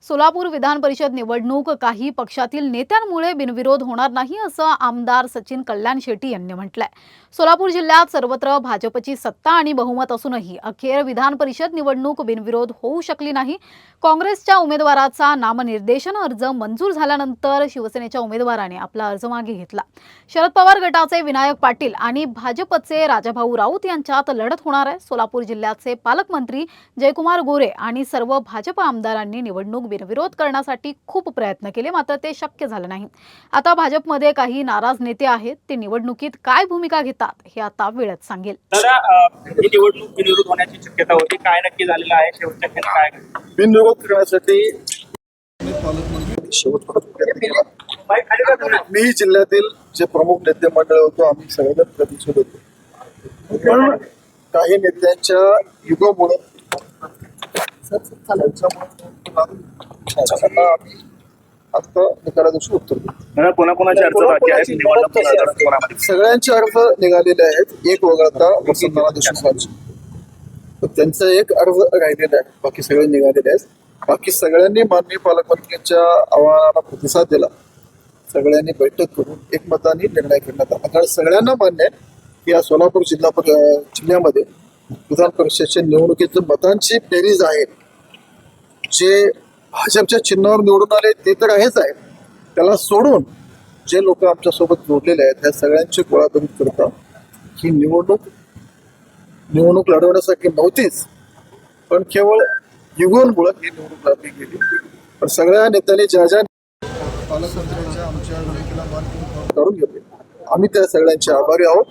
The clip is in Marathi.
सोलापूर विधान परिषद निवडणूक काही पक्षातील नेत्यांमुळे बिनविरोध होणार नाही असं आमदार सचिन कल्याण शेट्टी यांनी म्हटलंय। सोलापूर जिल्ह्यात सर्वत्र भाजपची सत्ता आणि बहुमत असूनही अखेर विधान परिषद निवडणूक बिनविरोध होऊ शकली नाही। काँग्रेसच्या उमेदवाराचा नामनिर्देशन अर्ज मंजूर झाल्यानंतर शिवसेनेच्या उमेदवाराने आपला अर्ज मागे घेतला। शरद पवार गटाचे विनायक पाटील आणि भाजपचे राजाभाऊ राऊत यांच्यात लढत होणार आहे। सोलापूर जिल्ह्याचे पालकमंत्री जयकुमार गोरे आणि सर्व भाजप आमदारांनी निवडणूक बिनविरोध करण्यासाठी खूप प्रयत्न केले, मात्र ते शक्य झाले नाही। आता भाजपमध्ये काही नाराज नेते आहेत, ते निवडणुकीत काय भूमिका घेतात हे आता वेळच सांगेल। दादा, ही निवडणूक बिनविरोध होण्याची शक्यता होती, काय नक्की झालेलं आहे? शेवटच्या क्षणी काय बिनविरोध करण्यासाठी मी जिल्ह्यातील जे प्रमुख नेते मंडळ होतो, आम्ही सगळ्यांना प्रतिनिधित्व होतो, पण काही नेत्यांच्या युगामुळे आता निकाला दिवशी उत्तर सगळ्यांचे अर्ज निघालेले आहेत, एक वगळता वसंतराव देशमुखांचे त्यांचा एक अर्ज राहिलेला आहे, बाकी सगळे निघालेले आहेत। बाकी सगळ्यांनी माननीय पालकमंत्र्यांच्या आव्हानाला प्रतिसाद दिला, सगळ्यांनी बैठक करून एकमताने निर्णय करण्यात आला। कारण सगळ्यांना मान्य आहे की या सोलापूर जिल्ह्यामध्ये विधान परिषदेच्या निवडणुकीच्या मतांची बेरीज आहे। जे भाजपच्या चिन्हावर निवडून आले ते तर आहेच आहे, त्याला सोडून जे लोक आमच्यासोबत जोडलेले आहेत त्या सगळ्यांची गोळाबेरीज करता ही निवडणूक लढवण्यासाठी नव्हतीच, पण केवळ युगोंमुळे ही निवडणूक लढली गेली। पण सगळ्या नेत्यांनी ज्या ज्या पालकमंत्र्यांच्या आमच्या भूमिकेला मान करून घेतले, आम्ही त्या सगळ्यांचे आभारी आहोत।